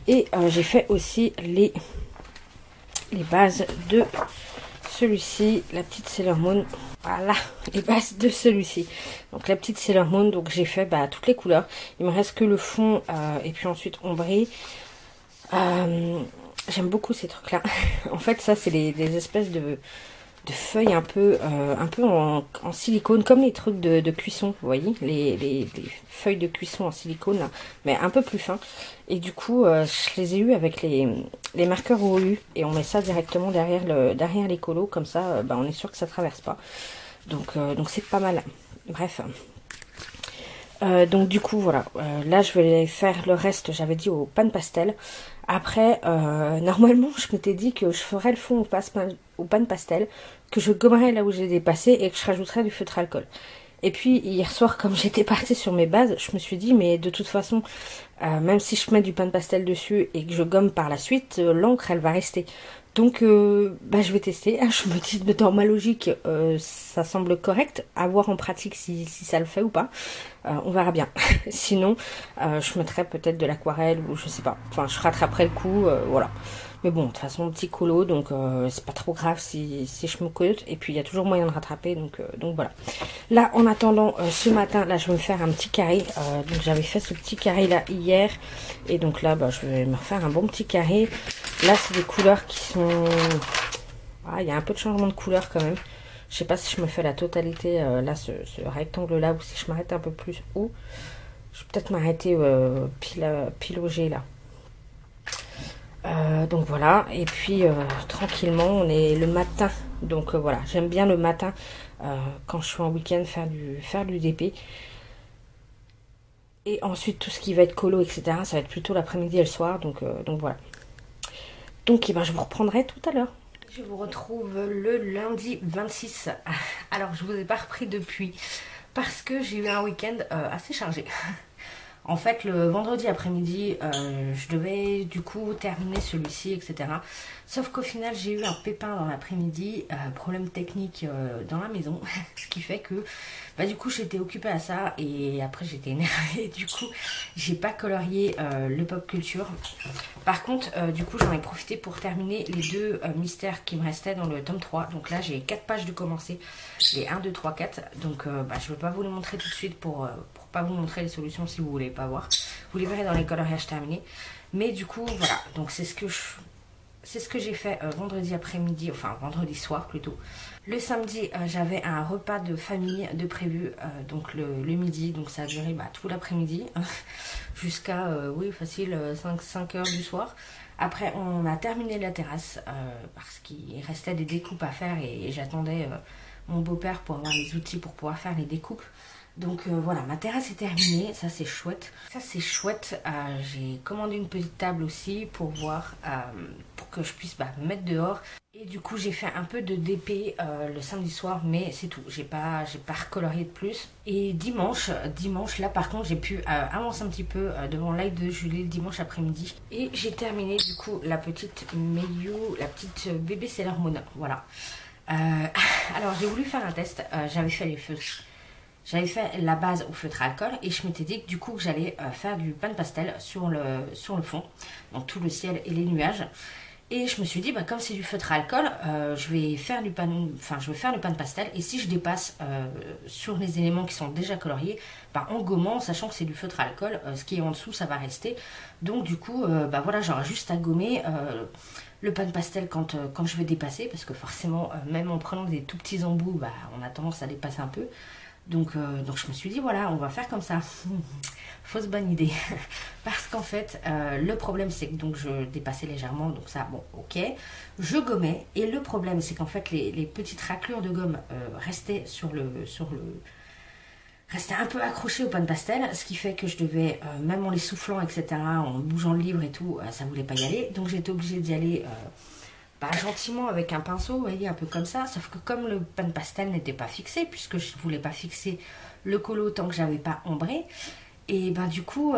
Et j'ai fait aussi les bases de celui-ci, la petite Sailor Moon. Voilà, les bases de celui-ci. Donc la petite Sailor Moon, donc j'ai fait toutes les couleurs. Il me reste que le fond et puis ensuite ombré. J'aime beaucoup ces trucs-là. En fait, ça c'est des espèces de feuilles un peu en silicone, comme les trucs de cuisson, vous voyez, les feuilles de cuisson en silicone, là, mais un peu plus fin. Et du coup, je les ai eu avec les marqueurs OU, et on met ça directement derrière les colos, comme ça, on est sûr que ça traverse pas. Donc c'est pas mal. Bref. Donc du coup voilà, là je vais faire le reste, j'avais dit au pan pastel. Après normalement je m'étais dit que je ferais le fond au pan pastel, que je gommerais là où j'ai dépassé et que je rajouterais du feutre alcool. Et puis hier soir comme j'étais partie sur mes bases, je me suis dit mais de toute façon même si je mets du pan pastel dessus et que je gomme par la suite, l'encre elle va rester. Donc je vais tester. Je me dis dans ma logique ça semble correct. À voir en pratique si ça le fait ou pas. On verra bien. Sinon je mettrai peut-être de l'aquarelle ou je sais pas. Enfin je rattraperai le coup. Voilà. Mais bon, de toute façon petit colo, donc c'est pas trop grave si je me coyote. Et puis il y a toujours moyen de rattraper, donc voilà. Là en attendant ce matin, là je vais me faire un petit carré. Donc j'avais fait ce petit carré là hier. Et donc là je vais me refaire un bon petit carré. Là c'est des couleurs qui sont... il y a un peu de changement de couleur quand même. Je sais pas si je me fais la totalité là ce rectangle là ou si je m'arrête un peu plus haut. Je vais peut-être m'arrêter piloger là. Donc voilà, et puis tranquillement on est le matin, donc voilà, j'aime bien le matin quand je suis en week-end faire du DP. Et ensuite, tout ce qui va être colo, etc., ça va être plutôt l'après-midi et le soir. Donc voilà. Donc eh ben, je vous reprendrai tout à l'heure. Je vous retrouve le lundi 26. Alors, je vous ai pas repris depuis parce que j'ai eu un week-end assez chargé. En fait, le vendredi après-midi, je devais du coup terminer celui-ci, etc. Sauf qu'au final, j'ai eu un pépin dans l'après-midi, problème technique dans la maison, ce qui fait que, bah, du coup, j'étais occupée à ça et après j'étais énervée. Du coup, j'ai pas colorié le pop culture. Par contre, du coup, j'en ai profité pour terminer les deux mystères qui me restaient dans le tome 3. Donc là, j'ai 4 pages de commencer, les 1, 2, 3, 4. Donc, bah, je ne vais pas vous les montrer tout de suite pour pas vous montrer les solutions si vous voulez pas voir. Vous les verrez dans les coloriages terminés. Mais du coup, voilà. Donc, c'est ce que j'ai fait vendredi après-midi, enfin vendredi soir plutôt. Le samedi, j'avais un repas de famille de prévu, donc le midi, donc ça a duré tout l'après-midi, jusqu'à, oui, facile, 5 heures du soir. Après, on a terminé la terrasse, parce qu'il restait des découpes à faire et j'attendais mon beau-père pour avoir les outils pour pouvoir faire les découpes. Donc voilà, ma terrasse est terminée, ça c'est chouette. Ça c'est chouette, j'ai commandé une petite table aussi pour voir, pour que je puisse me mettre dehors. Et du coup j'ai fait un peu de DP le samedi soir, mais c'est tout, j'ai pas recolorié de plus. Et dimanche là par contre j'ai pu avancer un petit peu devant l'ail de Julie le dimanche après-midi. Et j'ai terminé du coup la petite Meyu, la petite bébé Sailor Moon, voilà. Alors j'ai voulu faire un test, j'avais fait les feux. J'avais fait la base au feutre à alcool et je m'étais dit que du coup j'allais faire du pan pastel sur le fond, donc tout le ciel et les nuages. Et je me suis dit, comme c'est du feutre à alcool, je vais faire le pan pastel. Et si je dépasse sur les éléments qui sont déjà coloriés, en gommant, sachant que c'est du feutre à alcool, ce qui est en dessous, ça va rester. Donc du coup, voilà, j'aurai juste à gommer le pan pastel quand je vais dépasser, parce que forcément, même en prenant des tout petits embouts, on a tendance à dépasser un peu. Donc je me suis dit, voilà, on va faire comme ça. Fausse bonne idée. Parce qu'en fait, le problème, c'est que donc, je dépassais légèrement. Donc ça, bon, ok. Je gommais. Et le problème, c'est qu'en fait, les petites raclures de gomme restaient restaient un peu accrochées au pan pastel. Ce qui fait que je devais, même en les soufflant, etc., en bougeant le livre et tout, ça voulait pas y aller. Donc j'étais obligée d'y aller... gentiment avec un pinceau, vous voyez, un peu comme ça, sauf que comme le pan pastel n'était pas fixé, puisque je ne voulais pas fixer le colo tant que j'avais pas ombré, et du coup,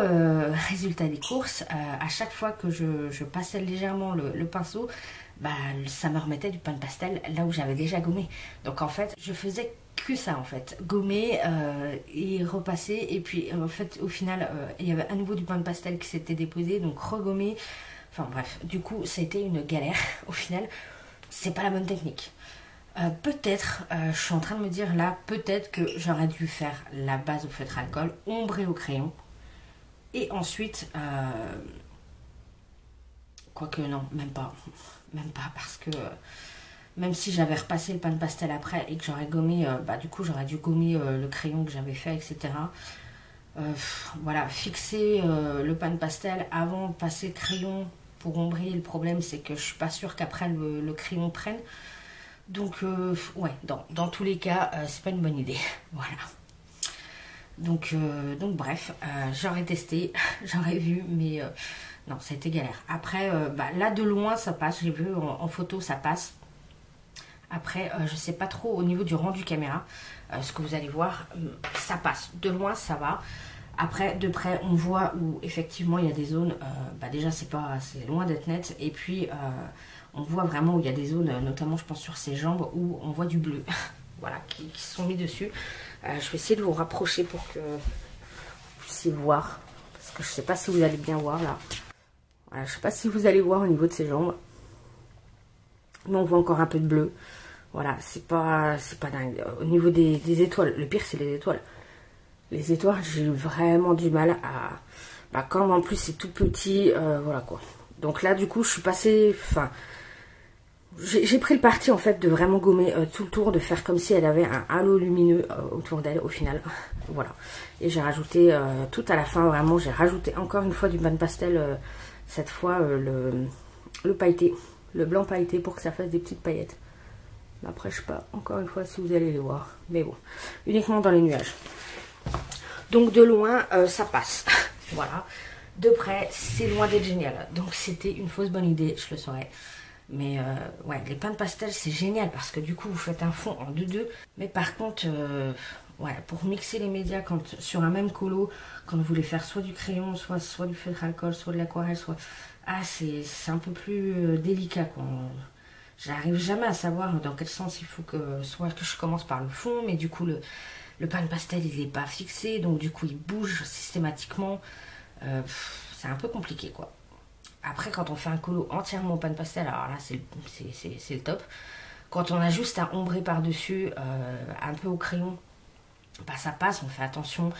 résultat des courses, à chaque fois que je passais légèrement le pinceau, ça me remettait du pan pastel là où j'avais déjà gommé. Donc en fait, je faisais que ça en fait, gommer et repasser, et puis en fait au final, il y avait à nouveau du pan pastel qui s'était déposé, donc regommer. Enfin bref, du coup, ça a été une galère. Au final, c'est pas la bonne technique. Peut-être, je suis en train de me dire là, peut-être que j'aurais dû faire la base au feutre alcool, ombrer au crayon. Et ensuite, quoique non, même pas. Même pas, parce que même si j'avais repassé le pan pastel après et que j'aurais gommé, du coup, j'aurais dû gommer le crayon que j'avais fait, etc. Voilà, fixer le pan pastel avant de passer le crayon pour ombrer. Le problème, c'est que je suis pas sûre qu'après le crayon prenne. Donc, ouais, dans tous les cas, c'est pas une bonne idée. Voilà. Donc bref, j'aurais testé, j'aurais vu, mais non, ça a été galère. Après, là de loin, ça passe. J'ai vu en photo, ça passe. Après, je sais pas trop au niveau du rendu caméra, ce que vous allez voir, ça passe. De loin, ça va. Après, de près, on voit où effectivement il y a des zones, déjà c'est loin d'être net. Et puis, on voit vraiment où il y a des zones, notamment je pense sur ses jambes, où on voit du bleu. Voilà, qui sont mis dessus. Je vais essayer de vous rapprocher pour que vous puissiez voir. Parce que je sais pas si vous allez bien voir là. Voilà, je sais pas si vous allez voir au niveau de ses jambes. Mais on voit encore un peu de bleu. Voilà, c'est pas dingue. Au niveau des étoiles, le pire c'est les étoiles. Les étoiles, j'ai eu vraiment du mal à... quand en plus c'est tout petit, voilà quoi. Donc là, du coup, je suis passée... Enfin, j'ai pris le parti en fait de vraiment gommer tout le tour, de faire comme si elle avait un halo lumineux autour d'elle au final. Voilà. Et j'ai rajouté tout à la fin, vraiment, j'ai rajouté encore une fois du pan pastel, cette fois le pailleté, le blanc pailleté pour que ça fasse des petites paillettes. Après, je sais pas encore une fois si vous allez les voir. Mais bon, uniquement dans les nuages. Donc de loin, ça passe. Voilà. De près, c'est loin d'être génial. Donc c'était une fausse bonne idée, je le saurais. Mais ouais, les peintes pastel, c'est génial parce que du coup, vous faites un fond en 2-2. Mais par contre, ouais, pour mixer les médias sur un même colo, quand vous voulez faire soit du crayon, soit du feutre alcool, soit de l'aquarelle, soit... Ah, c'est un peu plus délicat, quoi. J'arrive jamais à savoir dans quel sens il faut que... Soit que je commence par le fond, mais du coup, le pan pastel, il n'est pas fixé. Donc du coup, il bouge systématiquement. C'est un peu compliqué, quoi. Après, quand on fait un colo entièrement pan pastel, alors là, c'est le top. Quand on a juste à ombrer par-dessus, un peu au crayon, bah, ça passe, on fait attention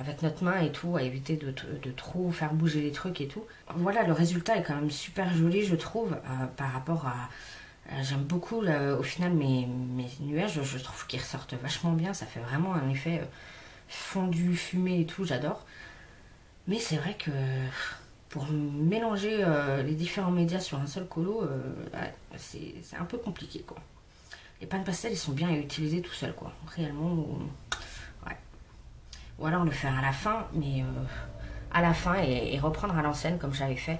avec notre main et tout, à éviter de trop faire bouger les trucs et tout. Voilà, le résultat est quand même super joli, je trouve, par rapport à... J'aime beaucoup, au final, mes nuages, je trouve qu'ils ressortent vachement bien. Ça fait vraiment un effet fondu, fumé et tout, j'adore. Mais c'est vrai que... Pour mélanger les différents médias sur un seul colo, ouais, c'est un peu compliqué, quoi. Les pans pastel, ils sont bien à utiliser tout seuls, quoi. Réellement, ouais. Ou alors le faire à la fin, mais à la fin et reprendre à l'ancienne, comme j'avais fait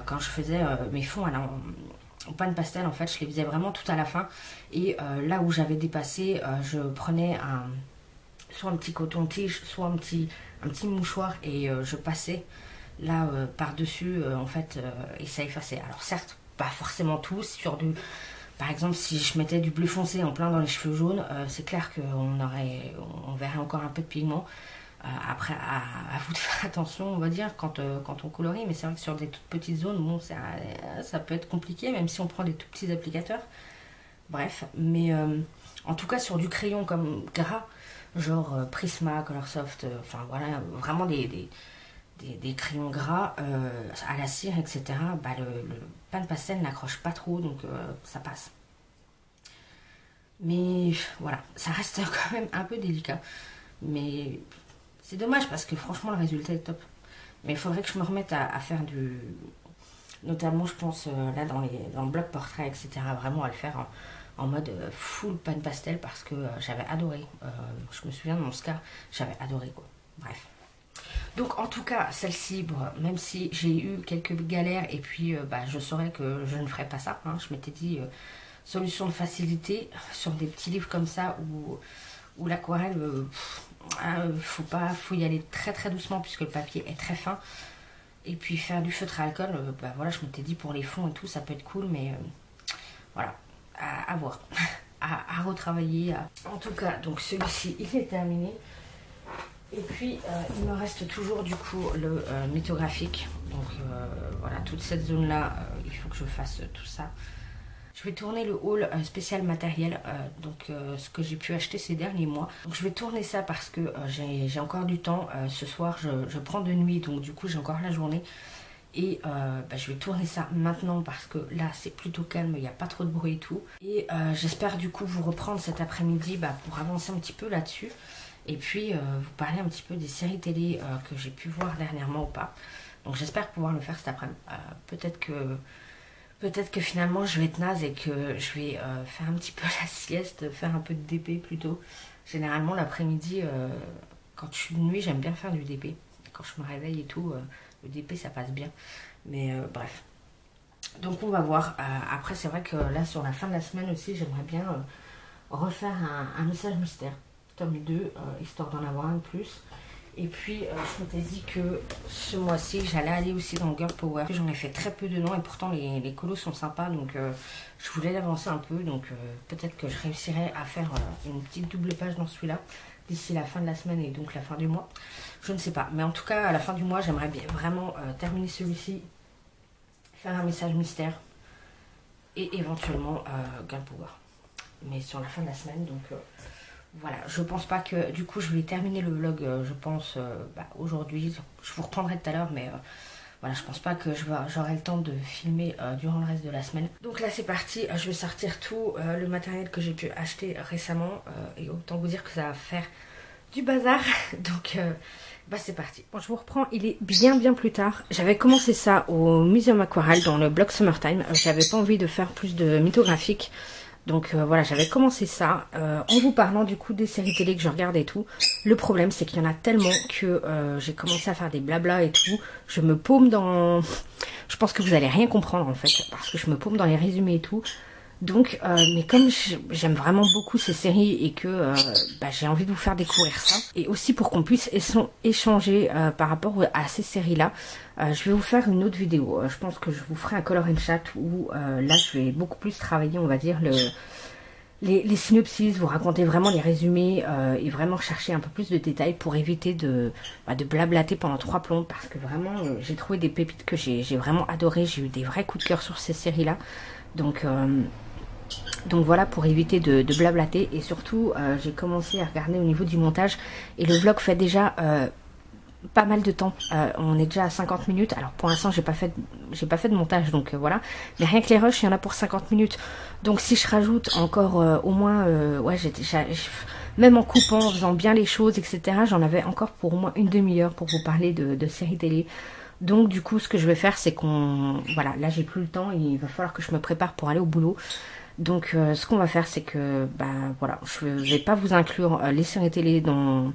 quand je faisais mes fonds en pan pastel. En fait, je les faisais vraiment tout à la fin. Et là où j'avais dépassé, je prenais soit un petit coton-tige, soit un petit mouchoir et je passais là par-dessus en fait et ça effaçait. Alors certes pas forcément tout sur du, par exemple si je mettais du bleu foncé en plein dans les cheveux jaunes, c'est clair on verrait encore un peu de pigment. Après à vous de faire attention, on va dire, quand on colorie, mais c'est vrai que sur des toutes petites zones, bon, ça peut être compliqué même si on prend des tout petits applicateurs, bref. Mais en tout cas sur du crayon comme gras, genre Prisma, Colorsoft, enfin voilà, vraiment des crayons gras à la cire, etc. Bah, le pan pastel n'accroche pas trop, donc ça passe. Mais voilà, ça reste quand même un peu délicat. Mais c'est dommage parce que franchement le résultat est top. Mais il faudrait que je me remette à faire du... Notamment je pense là dans le bloc portrait, etc. Vraiment à le faire en mode full pan pastel parce que j'avais adoré. Je me souviens de mon Scar, j'avais adoré, quoi. Bref. Donc en tout cas, celle-ci, bon, même si j'ai eu quelques galères et puis bah, je saurais que je ne ferais pas ça, hein, je m'étais dit solution de facilité sur des petits livres comme ça où l'aquarelle, faut y aller très très doucement puisque le papier est très fin. Et puis faire du feutre à alcool, bah, voilà, je m'étais dit pour les fonds et tout, ça peut être cool, mais voilà, à voir, à retravailler. En tout cas, donc celui-ci, il est terminé. Et puis il me reste toujours du coup le mythographique. Donc voilà, toute cette zone là, il faut que je fasse tout ça. Je vais tourner le haul spécial matériel, donc ce que j'ai pu acheter ces derniers mois. Donc je vais tourner ça parce que j'ai encore du temps. Ce soir je prends de nuit, donc du coup j'ai encore la journée. Et bah, je vais tourner ça maintenant parce que là c'est plutôt calme, il n'y a pas trop de bruit et tout. Et j'espère du coup vous reprendre cet après-midi pour avancer un petit peu là-dessus. Et puis vous parler un petit peu des séries télé que j'ai pu voir dernièrement ou pas. Donc j'espère pouvoir le faire cet après-midi. Peut-être que finalement je vais être naze et que je vais faire un petit peu la sieste, faire un peu de DP plutôt. Généralement l'après-midi, quand je suis de nuit, j'aime bien faire du DP. Quand je me réveille et tout, le DP ça passe bien. Mais bref. Donc on va voir. Après c'est vrai que là sur la fin de la semaine aussi, j'aimerais bien refaire un message mystère. Tome 2, histoire d'en avoir un de plus. Et puis je m'étais dit que ce mois-ci j'allais aller aussi dans Girl Power. J'en ai fait très peu dedans et pourtant les colos sont sympas, donc je voulais l'avancer un peu. Donc peut-être que je réussirai à faire une petite double page dans celui-là d'ici la fin de la semaine et donc la fin du mois. Je ne sais pas, mais en tout cas à la fin du mois j'aimerais bien vraiment terminer celui-ci, faire un message mystère et éventuellement Girl Power. Mais sur la fin de la semaine, donc... Voilà, je pense pas que du coup je vais terminer le vlog, je pense aujourd'hui. Je vous reprendrai tout à l'heure, mais voilà, je pense pas que j'aurai le temps de filmer durant le reste de la semaine. Donc là c'est parti, je vais sortir tout le matériel que j'ai pu acheter récemment et autant vous dire que ça va faire du bazar. Donc c'est parti. Bon, je vous reprends, il est bien plus tard. J'avais commencé ça au Muséum Aquarelle dans le bloc Summertime. J'avais pas envie de faire plus de mythographique. Donc voilà, j'avais commencé ça en vous parlant du coup des séries télé que je regarde et tout. Le problème c'est qu'il y en a tellement que j'ai commencé à faire des blabla et tout. Je me paume dans... Je pense que vous allez rien comprendre en fait, parce que je me paume dans les résumés et tout. Donc, mais comme j'aime vraiment beaucoup ces séries et que j'ai envie de vous faire découvrir ça, et aussi pour qu'on puisse échanger par rapport à ces séries-là, je vais vous faire une autre vidéo. Je pense que je vous ferai un color and chat où là je vais beaucoup plus travailler, on va dire, les synopsis, vous raconter vraiment les résumés et vraiment chercher un peu plus de détails pour éviter de blablater pendant 3 plombs, parce que vraiment j'ai trouvé des pépites que j'ai vraiment adoré. J'ai eu des vrais coups de cœur sur ces séries-là. Donc voilà, pour éviter de blablater. Et surtout j'ai commencé à regarder au niveau du montage et le vlog fait déjà pas mal de temps. On est déjà à 50 minutes. Alors pour l'instant j'ai pas fait de montage, donc voilà, mais rien que les rushs il y en a pour 50 minutes. Donc si je rajoute encore au moins ouais, même en coupant, en faisant bien les choses, etc., j'en avais encore pour au moins une demi-heure pour vous parler de séries télé. Donc du coup ce que je vais faire c'est voilà, là j'ai plus le temps, il va falloir que je me prépare pour aller au boulot. Donc ce qu'on va faire c'est que voilà, je vais pas vous inclure les séries télé dans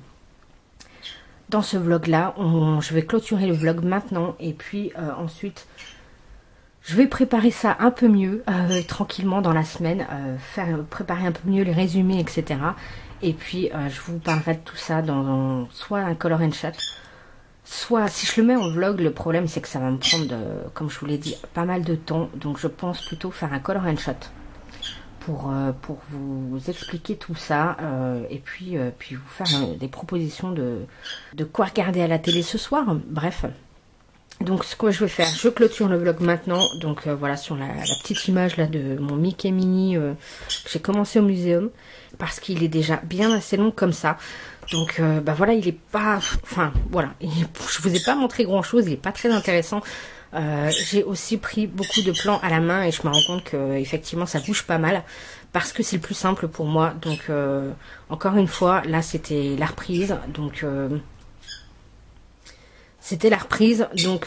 ce vlog là. Je vais clôturer le vlog maintenant et puis ensuite je vais préparer ça un peu mieux tranquillement dans la semaine, préparer un peu mieux les résumés, etc. Et puis je vous parlerai de tout ça dans soit un color and chat, soit si je le mets en vlog. Le problème c'est que ça va me prendre, comme je vous l'ai dit, pas mal de temps. Donc je pense plutôt faire un color and chat pour vous expliquer tout ça et puis vous faire des propositions de quoi regarder à la télé ce soir. Bref, donc ce que je vais faire, je clôture le vlog maintenant. Donc voilà, sur la petite image là de mon Mickey Mini que j'ai commencé au muséum, parce qu'il est déjà bien assez long comme ça. Donc voilà, il est pas... Enfin voilà, je vous ai pas montré grand chose, il est pas très intéressant. J'ai aussi pris beaucoup de plans à la main et je me rends compte que effectivement ça bouge pas mal, parce que c'est le plus simple pour moi. Donc encore une fois, là c'était la reprise, donc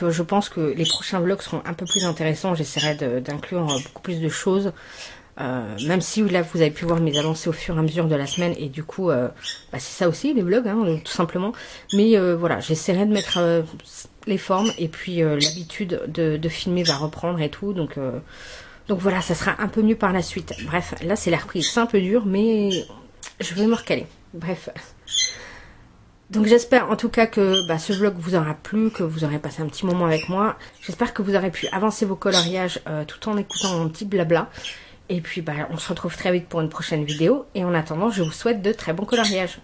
je pense que les prochains vlogs seront un peu plus intéressants. J'essaierai d'inclure beaucoup plus de choses, même si là vous avez pu voir mes avancées au fur et à mesure de la semaine, et du coup c'est ça aussi les vlogs, hein, tout simplement. Mais voilà, j'essaierai de mettre les formes, et puis l'habitude de filmer va reprendre et tout, donc voilà, ça sera un peu mieux par la suite. Bref, là c'est la reprise, c'est un peu dur, mais je vais me recaler. Bref, donc j'espère en tout cas que ce vlog vous aura plu, que vous aurez passé un petit moment avec moi. J'espère que vous aurez pu avancer vos coloriages tout en écoutant mon petit blabla. Et puis on se retrouve très vite pour une prochaine vidéo, et en attendant je vous souhaite de très bons coloriages.